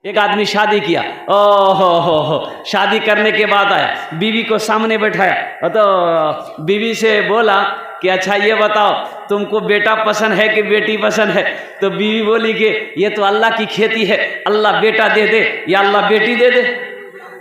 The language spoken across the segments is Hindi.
एक आदमी शादी किया, हो शादी करने के बाद आया, बीवी को सामने बैठाया तो बीवी से बोला कि अच्छा ये बताओ तुमको बेटा पसंद है कि बेटी पसंद है? तो बीवी बोली कि ये तो अल्लाह की खेती है, अल्लाह बेटा दे दे या अल्लाह बेटी दे दे।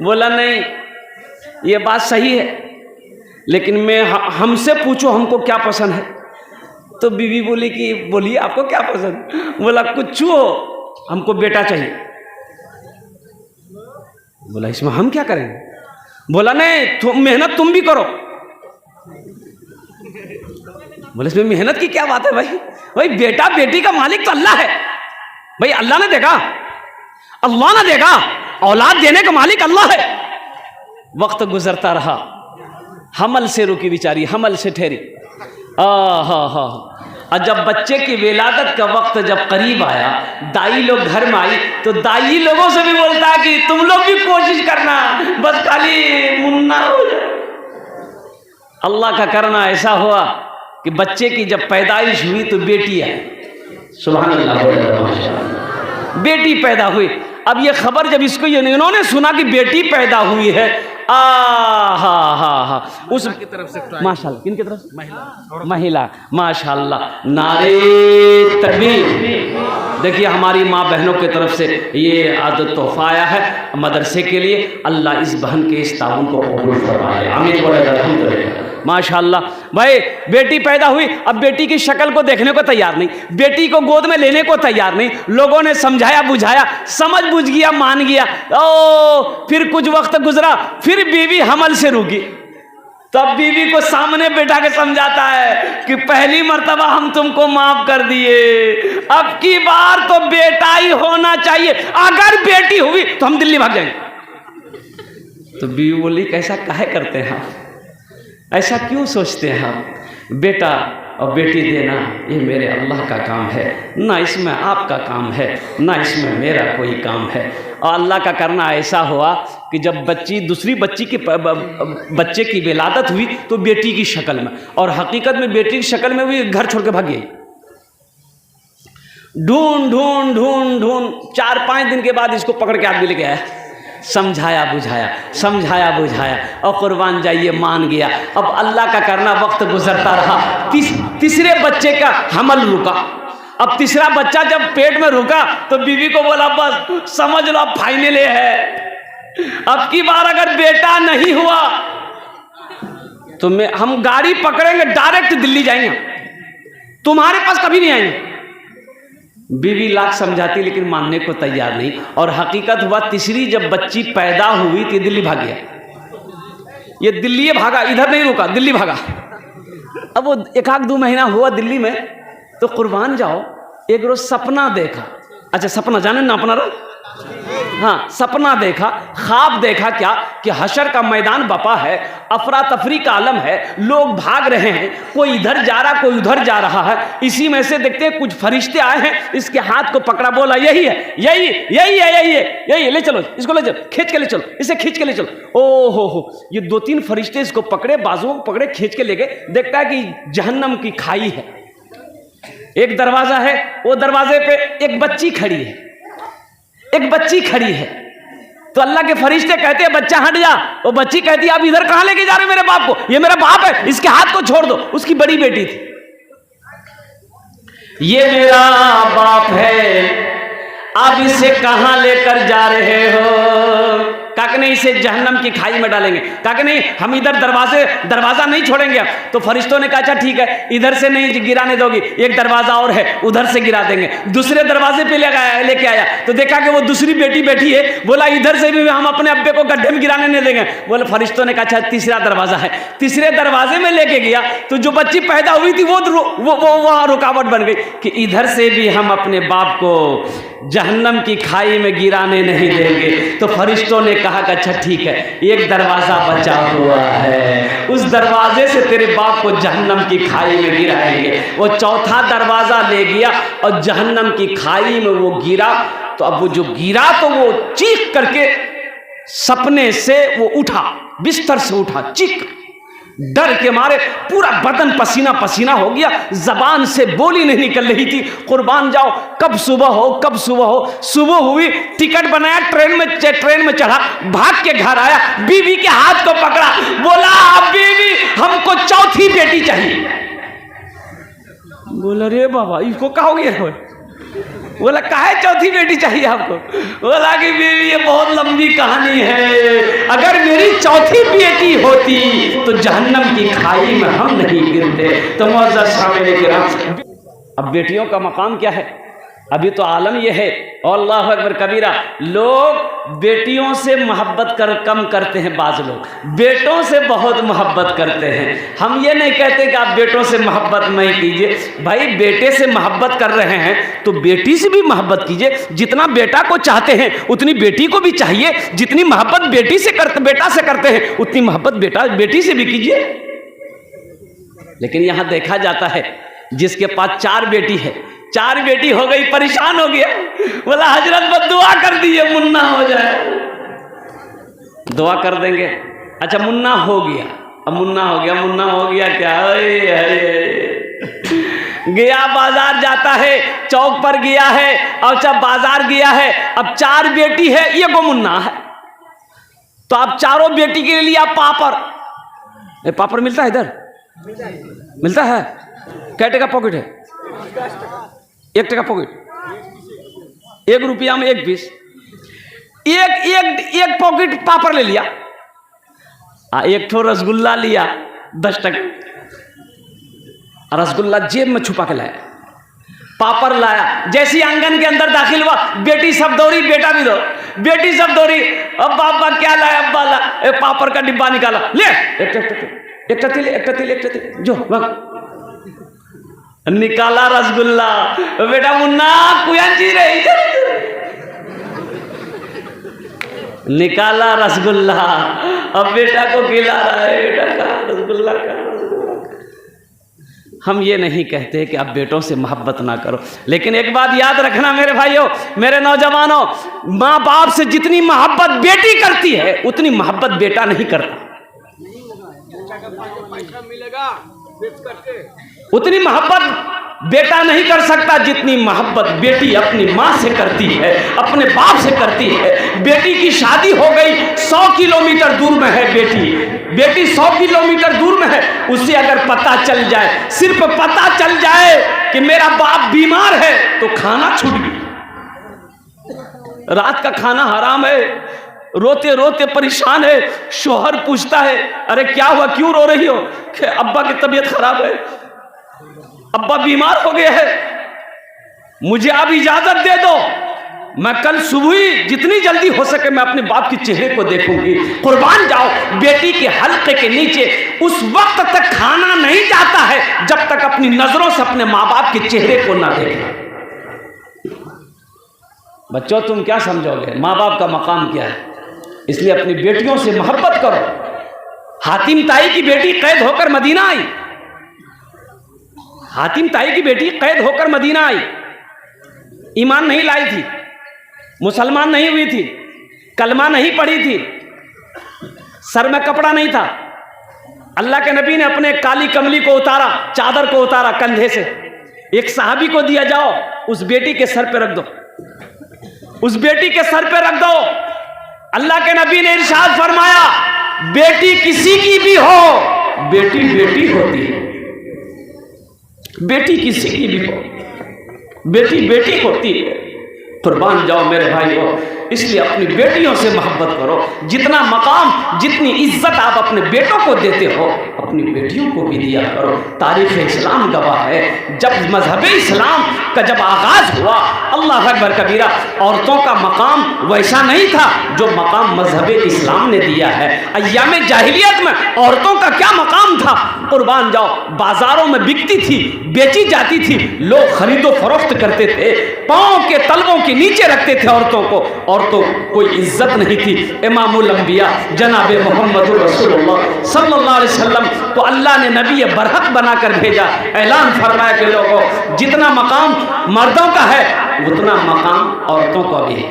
बोला नहीं, ये बात सही है, लेकिन मैं हमसे पूछो हमको क्या पसंद है। तो बीवी बोली कि बोलिए आपको क्या पसंद? बोला कुछ हो, हमको बेटा चाहिए। बोला इसमें हम क्या करेंगे? बोला नहीं, मेहनत तुम भी करो। बोले इसमें मेहनत की क्या बात है भाई? भाई बेटा बेटी का मालिक तो अल्लाह है भाई, अल्लाह ने देखा, अल्लाह ने देखा, औलाद देने का मालिक अल्लाह है। वक्त गुजरता रहा, हमल से रुकी बेचारी, हमल से ठहरी। और जब बच्चे की विलादत का वक्त जब करीब आया, दाई लोग घर में आई तो दाई लोगों से भी बोलता है कि तुम लोग भी कोशिश करना, बस खाली मुन्ना हो जाए। अल्लाह का करना ऐसा हुआ कि बच्चे की जब पैदाइश हुई तो बेटी आई, सुभान अल्लाह, बेटी पैदा हुई। अब ये खबर जब इसको इन्होंने सुना कि बेटी पैदा हुई है, उस की तरफ से माशाल्लाह, किन की तरफ से? महिला, माशाल्लाह, नारे तकबीर। देखिए हमारी माँ बहनों की तरफ से ये आदत तोहफा आया है मदरसे के लिए। अल्लाह इस बहन के इस ताउन को कबूल फरमाए, आमीन बोले अल्हम्दुलिल्लाह। माशाल्लाह भाई बेटी पैदा हुई, अब बेटी की शक्ल को देखने को तैयार नहीं, बेटी को गोद में लेने को तैयार नहीं। लोगों ने समझाया बुझाया, समझ बुझ गया, मान गया। फिर कुछ वक्त गुजरा, फिर बीवी हमल से रुकी। तब बीवी को सामने बैठा के समझाता है कि पहली मर्तबा हम तुमको माफ कर दिए, अब की बार तो बेटा ही होना चाहिए, अगर बेटी हुई तो हम दिल्ली भाग जाएंगे। तो बीवी बोली कैसा काहे करते हैं आप, ऐसा क्यों सोचते हैं आप? बेटा और बेटी देना ये मेरे अल्लाह का काम है, ना इसमें आपका काम है, ना इसमें मेरा कोई काम है। और अल्लाह का करना ऐसा हुआ कि जब दूसरी बच्ची की बच्चे की विलादत हुई तो बेटी की शक्ल में, और हकीकत में बेटी की शक्ल में भी घर छोड़ के भाग गई। ढूंढ ढूंढ ढूंढ ढूंढ 4-5 दिन के बाद इसको पकड़ के आदमी लेके आया, समझाया बुझाया, समझाया बुझाया, और कुर्बान जाइए मान गया। अब अल्लाह का करना वक्त गुजरता रहा, तीसरे बच्चे का हमल रुका। अब तीसरा बच्चा जब पेट में रुका तो बीवी को बोला बस समझ लो अब फाइनल है, अब की बार अगर बेटा नहीं हुआ तो हम गाड़ी पकड़ेंगे, डायरेक्ट दिल्ली जाएंगे, तुम्हारे पास कभी नहीं आएंगे। बीवी लाख समझाती लेकिन मानने को तैयार नहीं, और हकीकत हुआ तीसरी जब बच्ची पैदा हुई तो दिल्ली भाग गया। ये दिल्ली भागा, इधर नहीं रुका, दिल्ली भागा। अब वो 1-2 महीना हुआ दिल्ली में तो कुर्बान जाओ, एक रोज सपना देखा। अच्छा सपना जाने ना अपना रहा, हाँ सपना देखा, ख्वाब देखा क्या कि हशर का मैदान बपा है, अफरा तफरी का आलम है, लोग भाग रहे हैं, कोई इधर जा रहा कोई उधर जा रहा है। इसी में से देखते हैं कुछ फरिश्ते आए हैं, इसके हाथ को पकड़ा, बोला यही है, यही यही है, यही है, यही है, ले चलो इसको, ले चलो, खींच के ले चलो, इसे खींच के ले चलो। ओ हो, ये 2-3 फरिश्ते इसको पकड़े, बाजुओं को पकड़े, खींच के ले गए। देखता है कि जहन्नम की खाई है, एक दरवाजा है, वो दरवाजे पे एक बच्ची खड़ी है, एक बच्ची खड़ी है। तो अल्लाह के फरिश्ते कहते हैं बच्चा हट जा। वो बच्ची कहती है आप इधर कहां लेके जा रहे हो मेरे बाप को, ये मेरा बाप है, इसके हाथ को छोड़ दो। उसकी बड़ी बेटी थी, ये मेरा बाप है, आप इसे कहां लेकर जा रहे हो? काके नहीं इसे जहन्नम की खाई में डालेंगे, काके नहीं हम इधर दरवाजा नहीं छोड़ेंगे। अब तो फरिश्तों ने कहा अच्छा ठीक है, इधर से नहीं गिराने दोगी, एक दरवाजा और है उधर से गिरा देंगे। दूसरे दरवाजे पे लेके आया तो देखा कि वो दूसरी बेटी बैठी है, बोला इधर से भी हम अपने अब्बे को गड्ढे में गिराने नहीं देंगे। बोले फरिश्तों ने कहा अच्छा तीसरा दरवाजा है, तीसरे दरवाजे में लेके गया तो जो बच्ची पैदा हुई थी वो वहां रुकावट बन गई कि इधर से भी हम अपने बाप को जहन्नम की खाई में गिराने नहीं देंगे। तो फरिश्तों ने कहा कि अच्छा ठीक है, एक दरवाजा बचा हुआ है, उस दरवाजे से तेरे बाप को जहन्नम की खाई में गिराएंगे। वो चौथा दरवाजा ले गया और जहन्नम की खाई में वो गिरा। तो अब वो जो गिरा तो वो चीख करके सपने से वो उठा, बिस्तर से उठा, चीख डर के मारे पूरा बदन पसीना पसीना हो गया, जबान से बोली नहीं निकल रही थी। कुर्बान जाओ, कब सुबह हो, कब सुबह हो। सुबह हुई, टिकट बनाया, ट्रेन में चढ़ा, भाग के घर आया, बीवी के हाथ को पकड़ा, बोला बीवी हमको चौथी बेटी चाहिए। बोला रे बाबा इसको कहोगे? बोला काहे चौथी बेटी चाहिए आपको? बोला कि बीवी ये बहुत लंबी कहानी है, अगर मेरी चौथी बेटी होती तो जहन्नम की खाई में हम नहीं गिरते। तो मुअज़्ज़ज़ सामने किराम, अब बेटियों का मकाम क्या है? अभी तो आलम यह है, अल्लाह अकबर कबीरा, लोग बेटियों से मोहब्बत कम करते हैं, बाज लोग बेटों से बहुत मोहब्बत करते हैं। हम ये नहीं कहते कि आप बेटों से मोहब्बत नहीं कीजिए, भाई बेटे से मोहब्बत कर रहे हैं तो बेटी से भी मोहब्बत कीजिए। जितना बेटा को चाहते हैं उतनी बेटी को भी चाहिए, जितनी मोहब्बत बेटा से करते हैं उतनी मोहब्बत बेटी से भी कीजिए। लेकिन यहाँ देखा जाता है जिसके पास 4 बेटी है, 4 बेटी हो गई, परेशान हो गया, बोला हजरत बस दुआ कर दीजिए मुन्ना हो जाए। दुआ कर देंगे, अच्छा मुन्ना हो गया, अब मुन्ना हो गया क्या? गया बाजार जाता है, चौक पर गया है, और जब बाजार गया है, अब 4 बेटी है, ये को मुन्ना है, तो आप चारों बेटी के लिए आप पापड़, पापड़ मिलता है इधर? मिलता है। क्या टका पॉकेट है? 1 टका पॉकेट, 1 रुपया में 1 पीस, एक पॉकेट पापड़ ले लिया, 1 ठो रसगुल्ला लिया 10 टका, रसगुल्ला जेब में छुपा के लाया, पापड़ लाया, जैसी आंगन के अंदर दाखिल हुआ, बेटी सब दौड़ी, बेटा भी दो, बेटी सब दौड़ी, अब बाबा क्या लाया? अब्बा ला, पापड़ का डिब्बा निकाला, ले एक तिल जो निकाला रसगुल्ला, बेटा मुन्ना कुयांजी रही, निकाला रसगुल्ला, अब बेटा को खिला रहा है, बेटा का रसगुल्ला का। हम ये नहीं कहते कि आप बेटों से मोहब्बत ना करो, लेकिन एक बात याद रखना मेरे भाइयों, मेरे नौजवानों, माँ बाप से जितनी मोहब्बत बेटी करती है उतनी मोहब्बत बेटा नहीं करता। उतनी मोहब्बत बेटा नहीं कर सकता जितनी मोहब्बत बेटी अपनी माँ से करती है, अपने बाप से करती है। बेटी की शादी हो गई, 100 किलोमीटर दूर में है बेटी 100 किलोमीटर दूर में है, उसे अगर पता चल जाए, सिर्फ पता चल जाए कि मेरा बाप बीमार है, तो खाना छूट गया, रात का खाना हराम है, रोते रोते परेशान है, शोहर पूछता है अरे क्या हुआ, क्यों रो रही हो? कि अब्बा की तबीयत खराब है, अब्बा बीमार हो गए हैं, मुझे अब इजाजत दे दो, मैं कल सुबह ही जितनी जल्दी हो सके मैं अपने बाप के चेहरे को देखूंगी। कुर्बान जाओ, बेटी के हल्के के नीचे उस वक्त तक खाना नहीं जाता है जब तक अपनी नजरों से अपने माँ बाप के चेहरे को ना देखे। बच्चों तुम क्या समझोगे, माँ बाप का मकाम क्या है? इसलिए अपनी बेटियों से मोहब्बत करो। हातिम ताई की बेटी कैद होकर मदीना आई, हातिम ताई की बेटी कैद होकर मदीना आई, ईमान नहीं लाई थी, मुसलमान नहीं हुई थी, कलमा नहीं पढ़ी थी, सर में कपड़ा नहीं था। अल्लाह के नबी ने अपने काली कमली को उतारा, चादर को उतारा कंधे से, एक सहाबी को दिया, जाओ उस बेटी के सर पे रख दो, उस बेटी के सर पे रख दो। अल्लाह के नबी ने इरशाद फरमाया, बेटी किसी की भी हो, बेटी बेटी होती है, बेटी किसी की भी हो, बेटी बेटी होती है। कुर्बान जाओ मेरे भाइयों, इसलिए अपनी बेटियों से मोहब्बत करो। जितना मकाम, जितनी इज्जत आप अपने बेटों को देते हो, अपनी बेटियों को भी दिया करो। तारीख़ इस्लाम गवाह है, जब मजहब इस्लाम का जब आगाज़ हुआ, अल्लाह अकबर कबीरा, औरतों का मकाम वैसा नहीं था जो मकाम मजहब इस्लाम ने दिया है। अय्याम जाहिलियत में औरतों का क्या मकाम था? कुर्बान जाओ, बाजारों में बिकती थी, बेची जाती थी, लोग खरीदो फरोख्त करते थे, पाँव के तलवों के नीचे रखते थे औरतों को, औरतों कोई इज्जत नहीं थी। इमामुल अंबिया जनाब मोहम्मद रसूलुल्लाह सल्लल्लाहु अलैहि वसल्लम को अल्लाह ने नबी बरहक बनाकर भेजा। ऐलान फरमाया कि लोगों, जितना मकाम मर्दों का है उतना मकाम औरतों का भी है।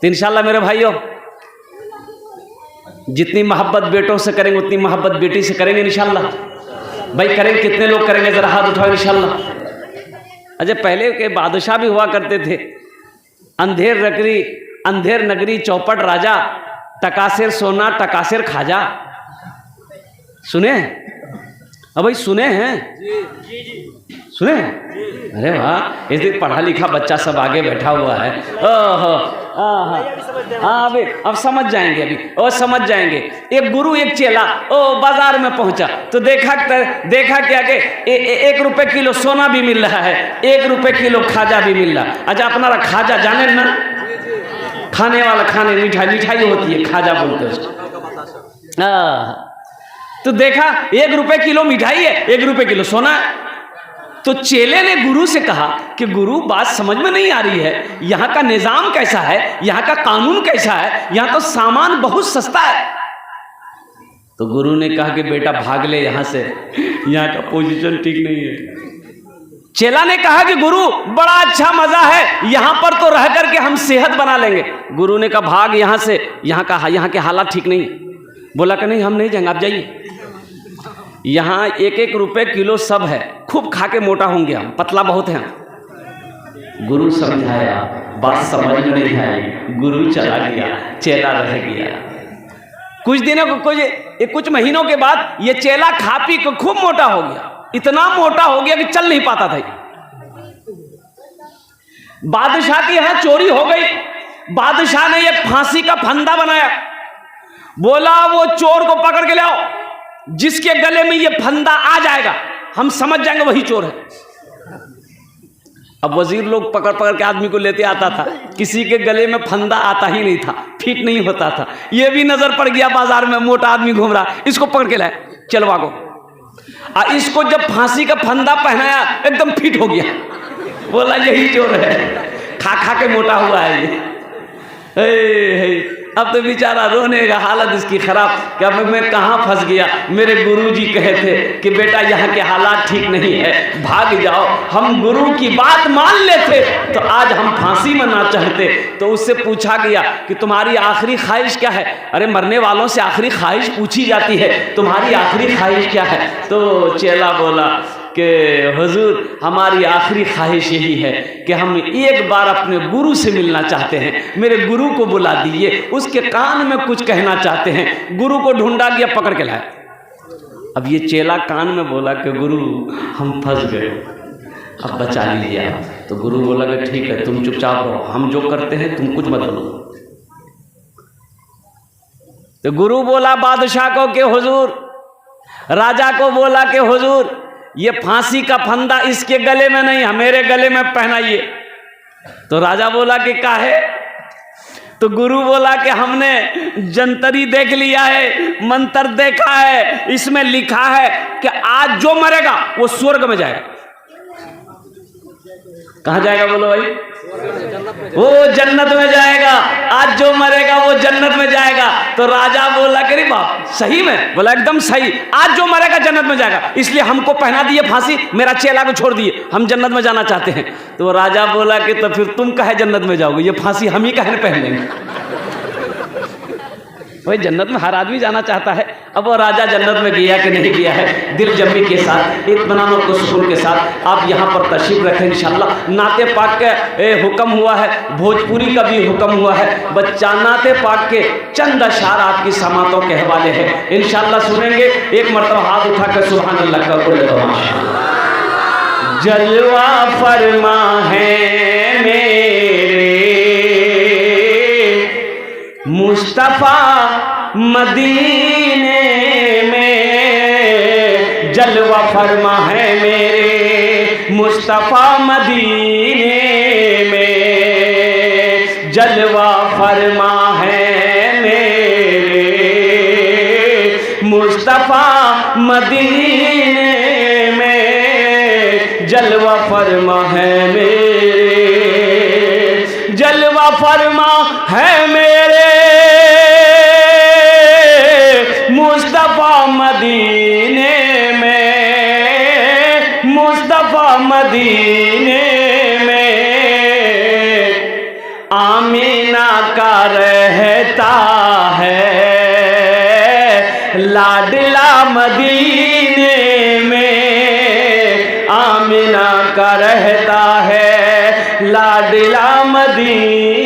तो इंशाअल्लाह मेरे भाइयों, जितनी मोहब्बत बेटों से करेंगे उतनी मोहब्बत बेटी से करेंगे इंशाल्लाह। भाई करेंगे, कितने लोग करेंगे, जरा हाथ उठाओ इंशाल्लाह। अच्छा, पहले के बादशाह भी हुआ करते थे, अंधेर नगरी चौपट राजा, टकासेर सोना टकासेर खाजा। सुने? अब भाई सुने हैं? सुने? अरे वाह, इस दिन पढ़ा लिखा बच्चा सब आगे बैठा हुआ है। ओहो, हाँ अभी अब समझ जाएंगे, अभी और समझ जाएंगे। एक गुरु एक चेला बाजार में पहुंचा तो देखा क्या कि 1 रुपए किलो सोना भी मिल रहा है, 1 रुपए किलो खाजा भी मिल रहा। अच्छा, अपना खाजा जाने ना, खाने वाला खाने, मिठाई होती है, खाजा बोलते हैं उसको। तो देखा 1 रुपए किलो मिठाई है, 1 रुपए किलो सोना है। तो चेले ने गुरु से कहा कि गुरु, बात समझ में नहीं आ रही है, यहाँ का निजाम कैसा है, यहाँ का कानून कैसा है, यहाँ तो सामान बहुत सस्ता है। तो गुरु ने कहा कि बेटा भाग ले यहाँ से, यहाँ का पोजीशन ठीक नहीं है। चेला ने कहा कि गुरु बड़ा अच्छा मजा है, यहाँ पर तो रह करके हम सेहत बना लेंगे। गुरु ने कहा भाग यहाँ से, यहाँ के हालात ठीक नहीं। बोला कि नहीं, हम नहीं जाएंगे, आप जाइए। यहाँ 1-1 रुपए किलो सब है, खूब खा के मोटा होंगे हम, पतला बहुत है। गुरु समझाया, बात समझ में नहीं आई, गुरु चला गया, चेला रह गया। कुछ महीनों के बाद ये चेला खा पी के खूब मोटा हो गया, इतना मोटा हो गया कि चल नहीं पाता था। बादशाह के यहाँ चोरी हो गई। बादशाह ने एक फांसी का फंदा बनाया, बोला वो चोर को पकड़ के ले आओ, जिसके गले में ये फंदा आ जाएगा हम समझ जाएंगे वही चोर है। अब वजीर लोग पकड़ के आदमी को लेते आता था, किसी के गले में फंदा आता ही नहीं था, फिट नहीं होता था। ये भी नजर पड़ गया बाजार में मोटा आदमी घूम रहा, इसको पकड़ के लाए, चल भागो। इसको जब फांसी का फंदा पहनाया एकदम फिट हो गया, बोला यही चोर है, खा के मोटा हुआ है ये। अब तो बेचारा रोने का हालत इसकी खराब कि अब मैं कहाँ फंस गया। मेरे गुरुजी कहे थे कि बेटा यहाँ के हालात ठीक नहीं है, भाग जाओ। हम गुरु की बात मान लेते तो आज हम फांसी में ना चाहते। तो उससे पूछा गया कि तुम्हारी आखिरी ख्वाहिश क्या है? अरे मरने वालों से आखिरी ख्वाहिश पूछी जाती है, तुम्हारी आखिरी ख्वाहिश क्या है? तो चेला बोला कि हुजूर हमारी आखिरी ख्वाहिश यही है कि हम एक बार अपने गुरु से मिलना चाहते हैं, मेरे गुरु को बुला दीजिए, उसके कान में कुछ कहना चाहते हैं। गुरु को ढूंढा गया, पकड़ के लाया। अब ये चेला कान में बोला कि गुरु हम फंस गए, अब बचा लीजिए आप। तो गुरु बोला कि ठीक है, तुम चुपचाप रहो, हम जो करते हैं तुम कुछ मत बोलो। तो गुरु बोला बादशाह को कि हुजूर, राजा को बोला कि हुजूर ये फांसी का फंदा इसके गले में नहीं, मेरे गले में पहनाइए। तो राजा बोला कि काहे? तो गुरु बोला कि हमने जंतरी देख लिया है, मंत्र देखा है, इसमें लिखा है कि आज जो मरेगा वो स्वर्ग में जाएगा। कहाँ जाएगा बोलो भाई? वो जन्नत में जाएगा। आज जो मरेगा वो जन्नत में जाएगा। तो राजा बोला कि बाप सही में? बोला एकदम सही, आज जो मरेगा जन्नत में जाएगा, इसलिए हमको पहना दिए फांसी, मेरा चेला को छोड़ दिए, हम जन्नत में जाना चाहते हैं। तो राजा बोला कि तो फिर तुम काहे जन्नत में जाओगे, ये फांसी हम ही काहे पहन लेंगे। भाई जन्नत में हर आदमी जाना चाहता है। अब वो राजा जन्नत में गया कि नहीं गया है, दिल जम्मी के साथ, इत्मीनान और सुकून के साथ आप यहाँ पर तशरीफ रखें इंशाल्लाह। नाते पाक के हुक्म हुआ है, भोजपुरी का भी हुक्म हुआ है। बच्चा नाते पाक के चंद अशार आपकी समातों के हवाले हैं, इंशाल्लाह सुनेंगे। एक मरतबा हाथ उठा कर सुभान अल्लाह का बोले तो जलवा फरमा है मेरे मुस्तफ़ा मदीने में, जलवा फरमा है मेरे मुस्तफ़ा मदीने में, जलवा फरमा है मेरे मुस्तफ़ा मदीने में, जलवा फरमा है मेरे, जलवा फरमा है मेरे मुस्तफ़ा मदीने में, मुस्तफ़ा मदीने में, आमीना का रहता है लाडला मदीने में आमिना का रहता है, लाडला मदीने